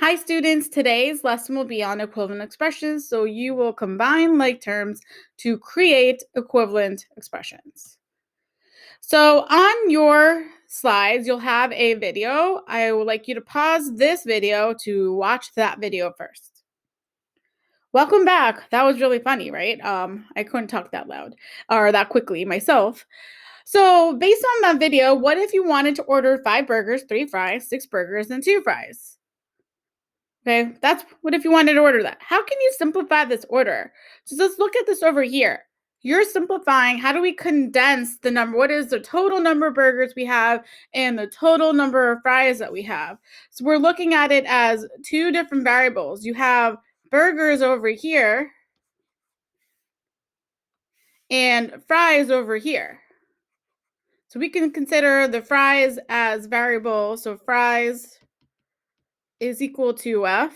Hi students, today's lesson will be on equivalent expressions, so you will combine like terms to create equivalent expressions. So on your slides, you'll have a video. I would like you to pause this video to watch that video first. Welcome back. That was really funny, right? I couldn't talk that loud or that quickly myself. So based on that video, what if you wanted to order 5 burgers, 3 fries, 6 burgers, and 2 fries? Okay, that's what if you wanted to order that. How can you simplify this order? So let's look at this over here. You're simplifying. How do we condense the number? What is the total number of burgers we have and the total number of fries that we have? So we're looking at it as 2 different variables. You have burgers over here and fries over here. So we can consider the fries as variable. So fries is equal to F.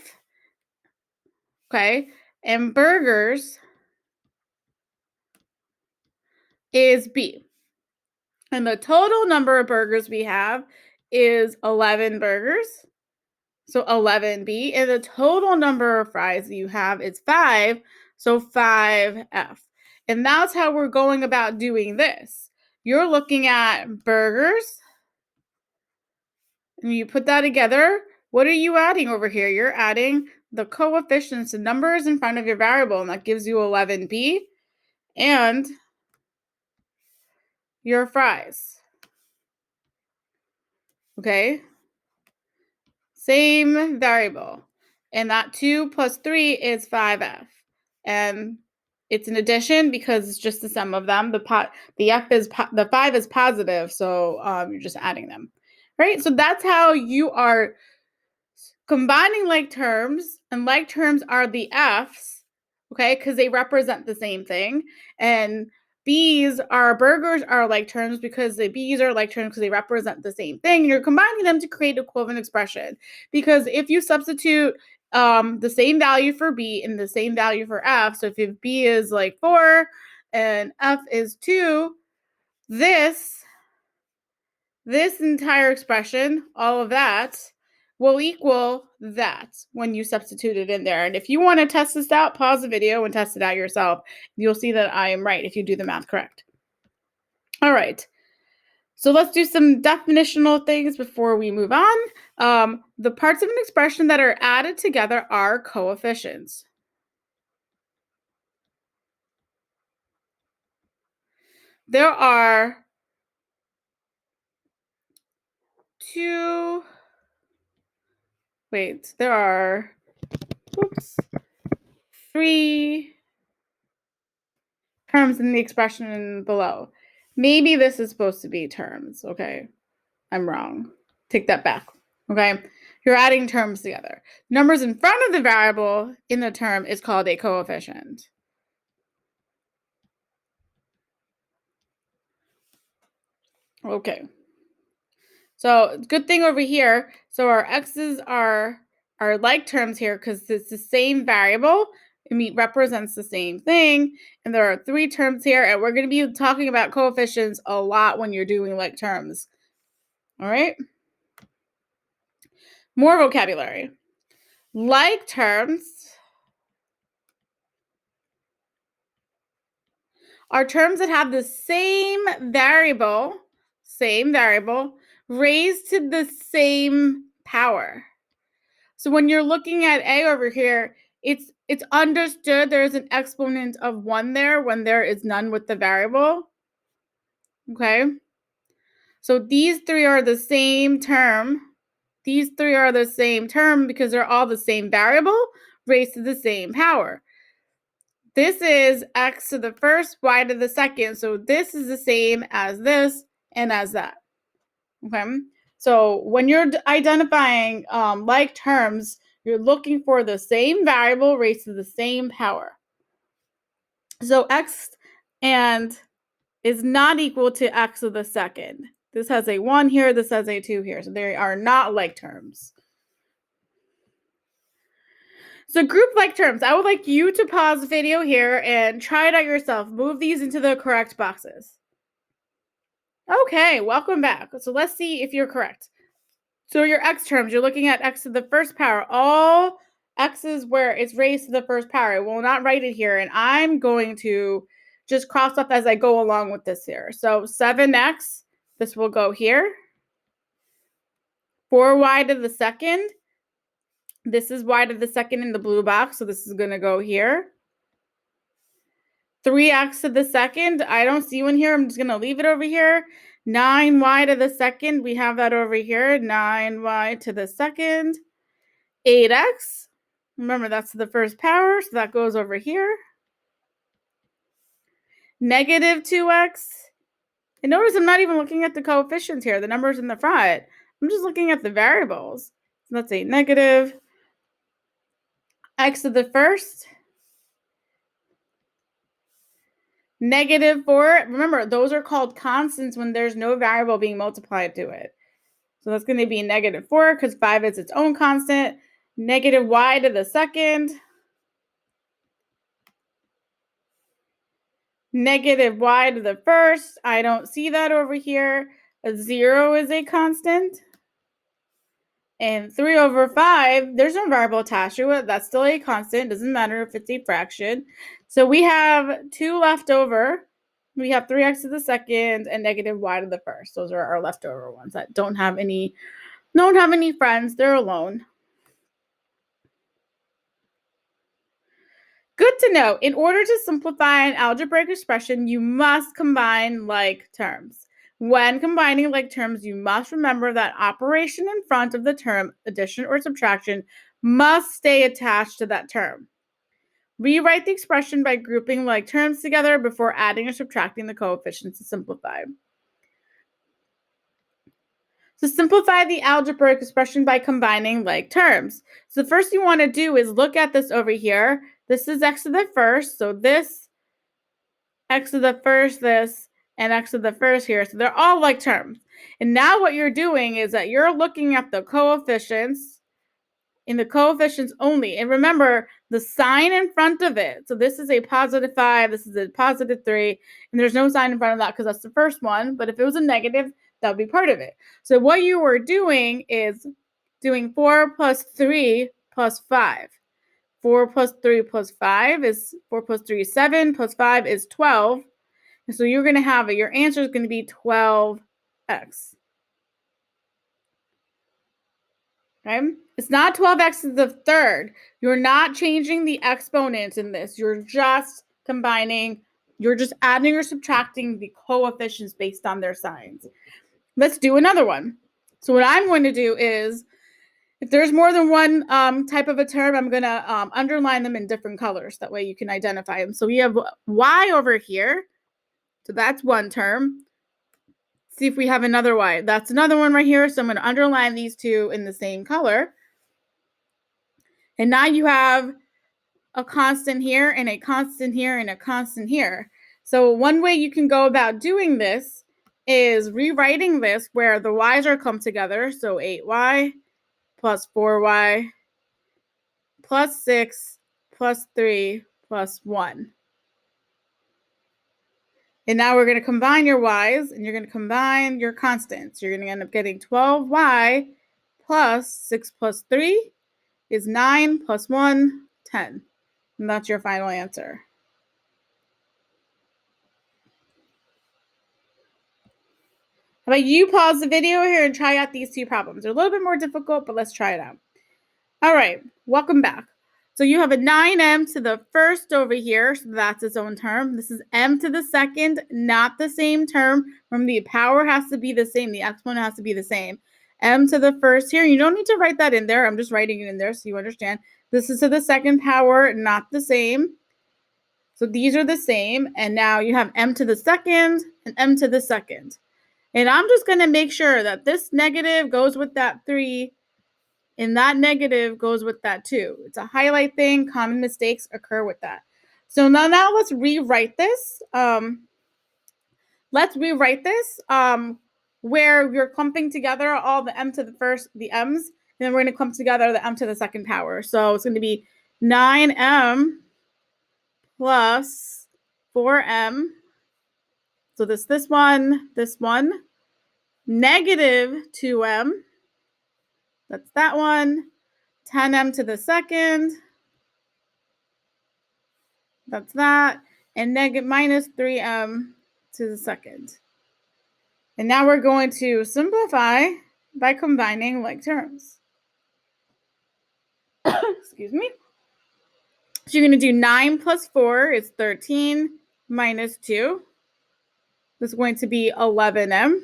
Okay, and burgers is B. And the total number of burgers we have is 11 burgers. So 11B. And the total number of fries you have is 5. So 5F. And that's how we're going about doing this. You're looking at burgers. And you put that together. What are you adding over here? You're adding the coefficients, the numbers in front of your variable. And that gives you 11B. And your fries. Okay? Same variable. And that 2 plus 3 is 5F. And it's an addition because it's just the sum of them. The 5 is positive, so you're just adding them. Right? So that's how you are combining like terms, and like terms are the F's, okay, because they represent the same thing. And burgers are like terms because the B's are like terms because they represent the same thing. You're combining them to create equivalent expression. Because if you substitute the same value for B and the same value for F, so if B is like 4 and F is 2, this entire expression, all of that, will equal that when you substitute it in there. And if you want to test this out, pause the video and test it out yourself. You'll see that I am right if you do the math correct. All right. So let's do some definitional things before we move on. The parts of an expression that are added together are coefficients. There are three terms in the expression below. Maybe this is supposed to be terms. Okay, I'm wrong. Take that back. Okay, you're adding terms together. Numbers in front of the variable in the term is called a coefficient. Okay, so good thing over here. So our x's are like terms here because it's the same variable. It represents the same thing. And there are 3 terms here. And we're going to be talking about coefficients a lot when you're doing like terms. All right. More vocabulary. Like terms are terms that have the same variable raised to the same power. So when you're looking at A over here, it's understood there's an exponent of 1 there when there is none with the variable. Okay? So these 3 are the same term. These 3 are the same term because they're all the same variable raised to the same power. This is x to the first, y to the second. So this is the same as this and as that. Okay? So when you're identifying like terms, you're looking for the same variable raised to the same power. So x and is not equal to x to the second. This has a 1 here, this has a 2 here. So they are not like terms. So group like terms, I would like you to pause the video here and try it out yourself. Move these into the correct boxes. Okay, welcome back. So let's see if you're correct. So your x terms, you're looking at x to the first power. All x is where it's raised to the first power. I will not write it here, and I'm going to just cross off as I go along with this here. So 7x, this will go here. 4y to the second. This is y to the second in the blue box, so this is going to go here. 3x to the second, I don't see one here. I'm just going to leave it over here. 9y to the second, we have that over here. 9y to the second. 8x, remember that's the first power, so that goes over here. Negative 2x. And notice I'm not even looking at the coefficients here, the numbers in the front. I'm just looking at the variables. So let's say negative x to the first. Negative 4. Remember, those are called constants when there's no variable being multiplied to it. So that's going to be negative 4 because 5 is its own constant. Negative y to the second. Negative y to the first. I don't see that over here. A 0 is a constant. And 3 over 5, there's no variable attached to it. That's still a constant. Doesn't matter if it's a fraction. So we have 2 left over. We have 3x to the second and negative y to the first. Those are our leftover ones that don't have any friends. They're alone. Good to know. In order to simplify an algebraic expression, you must combine like terms. When combining like terms, you must remember that operation in front of the term, addition or subtraction, must stay attached to that term. Rewrite the expression by grouping like terms together before adding or subtracting the coefficients to simplify. So simplify the algebraic expression by combining like terms. So the first you want to do is look at this over here. This is x to the first, so this, x to the first, this, and x to the first here. So they're all like terms. And now what you're doing is that you're looking at the coefficients in the coefficients only. And remember the sign in front of it. So this is a positive 5, this is a positive 3, and there's no sign in front of that because that's the first one. But if it was a negative, that would be part of it. So what you were doing is doing 4 plus 3 plus 5. 4 plus 3 plus 5 is 4 plus 3 is 7 plus 5 is 12. And so you're going to have your answer is going to be 12x. Okay? It's not 12x to the third. You're not changing the exponents in this. You're just combining, you're just adding or subtracting the coefficients based on their signs. Let's do another one. So what I'm going to do is, if there's more than one type of a term, I'm going to underline them in different colors. That way you can identify them. So we have y over here. So that's one term. See if we have another y. That's another one right here. So I'm going to underline these two in the same color. And now you have a constant here and a constant here and a constant here. So one way you can go about doing this is rewriting this where the y's are come together. So 8y plus 4y plus 6 plus 3 plus 1. And now we're going to combine your y's and you're going to combine your constants. You're going to end up getting 12y plus 6 plus 3 is 9 plus 1, 10. And that's your final answer. How about you pause the video here and try out these two problems? They're a little bit more difficult, but let's try it out. All right, welcome back. So you have a 9m to the first over here, so that's its own term. This is m to the second, not the same term. Remember, the power has to be the same. The exponent has to be the same. M to the first here. You don't need to write that in there. I'm just writing it in there so you understand. This is to the second power, not the same. So these are the same. And now you have m to the second and m to the second. And I'm just going to make sure that this negative goes with that 3 and that negative goes with that 2. It's a highlight thing. Common mistakes occur with that. So now let's rewrite this. Where you're clumping together all the m to the first, the m's, and then we're going to clump together the m to the second power. So it's going to be 9m plus 4m. So this one, negative 2m That's that one. 10m to the second. That's that. And minus 3m to the second. And now we're going to simplify by combining like terms. Excuse me. So you're going to do 9 plus 4 is 13 minus 2. This is going to be 11m.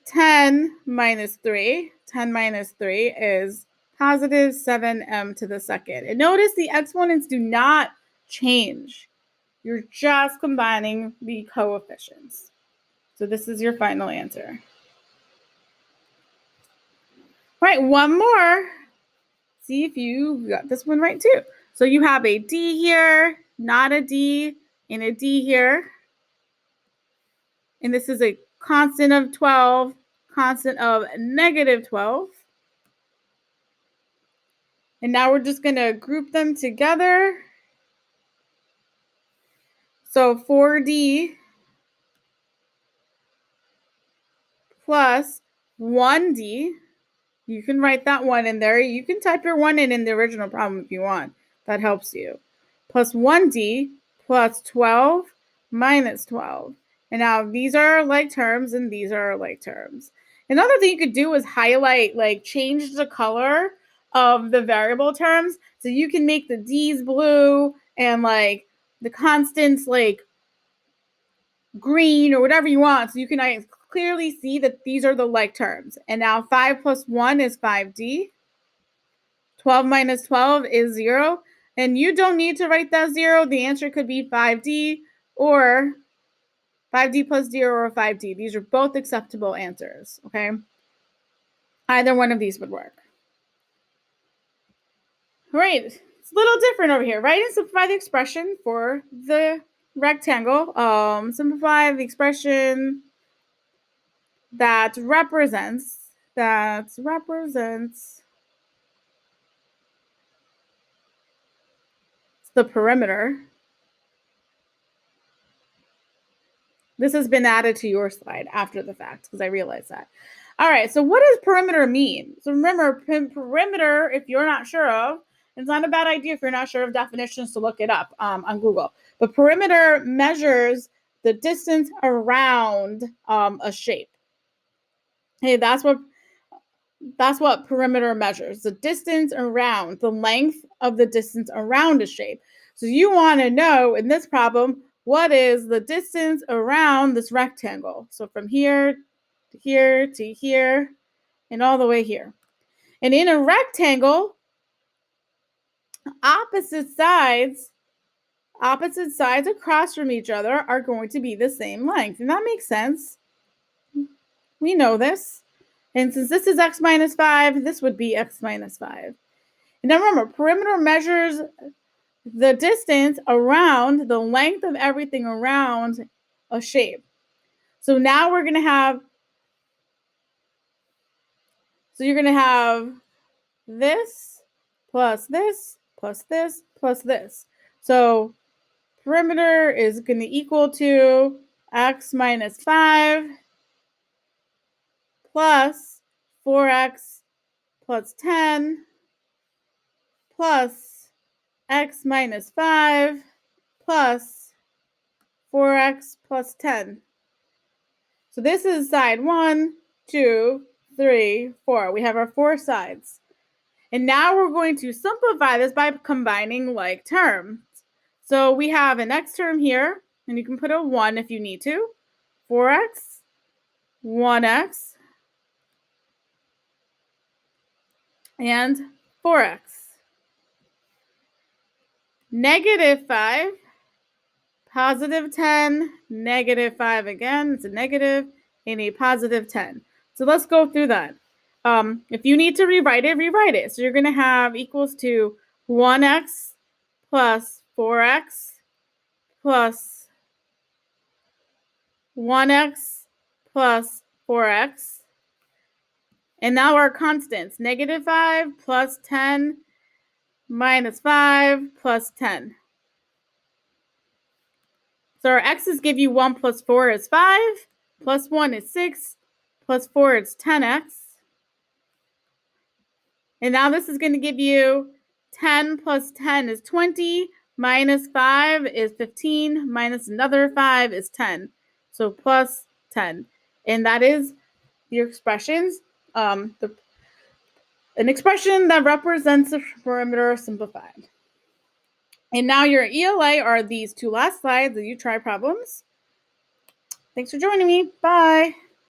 10 minus 3. 10 minus 3 is positive 7m to the second. And notice the exponents do not change. You're just combining the coefficients. So this is your final answer. All right, one more. See if you got this one right too. So you have a D here, not a D, and a D here. And this is a constant of 12, constant of negative 12. And now we're just going to group them together. So 4D plus 1D. You can write that one in there. You can type your one in the original problem if you want. That helps you. Plus 1D plus 12 minus 12. And now these are like terms and these are like terms. Another thing you could do is highlight, like change the color of the variable terms. So you can make the D's blue and like the constants like green or whatever you want. So you can clearly see that these are the like terms. And now 5 plus 1 is 5D. 12 minus 12 is 0. And you don't need to write that 0. The answer could be 5D or 5D plus 0 or 5D. These are both acceptable answers, okay? Either one of these would work. All right, it's a little different over here. Write and simplify the expression for the rectangle. Simplify the expression that represents the perimeter. This has been added to your slide after the fact because I realized that. All right, so what does perimeter mean? So remember, perimeter, if you're not sure of, it's not a bad idea if you're not sure of definitions to look it up on Google. But perimeter measures the distance around a shape. Hey, that's what perimeter measures, the distance around, the length of the distance around a shape. So you want to know in this problem, what is the distance around this rectangle? So from here to here to here and all the way here. And in a rectangle, opposite sides across from each other are going to be the same length. And that makes sense. We know this. And since this is x minus 5, this would be x minus 5. And now remember, perimeter measures the distance around the length of everything around a shape. So now we're going to have, you're going to have this plus this plus this plus this. So perimeter is going to equal to x minus 5 plus 4x plus 10 plus x minus 5 plus 4x plus 10. So this is side 1, 2, 3, 4. We have our 4 sides. And now we're going to simplify this by combining like terms. So we have an x term here, and you can put a 1 if you need to. 4x, 1x, and 4x. Negative 5, positive 10, negative 5 again, it's a negative, and a positive 10. So let's go through that. If you need to rewrite it. So you're going to have equals to 1x plus 4x plus 1x plus 4x. And now our constants, negative 5 plus 10 minus 5 plus 10. So our x's give you 1 plus 4 is 5, plus 1 is 6, plus 4 is 10x. And now this is going to give you 10 plus 10 is 20, minus 5 is 15, minus another 5 is 10. So plus 10. And that is your expressions. An expression that represents the perimeter simplified. And now your ELA are these two last slides that you try problems. Thanks for joining me. Bye.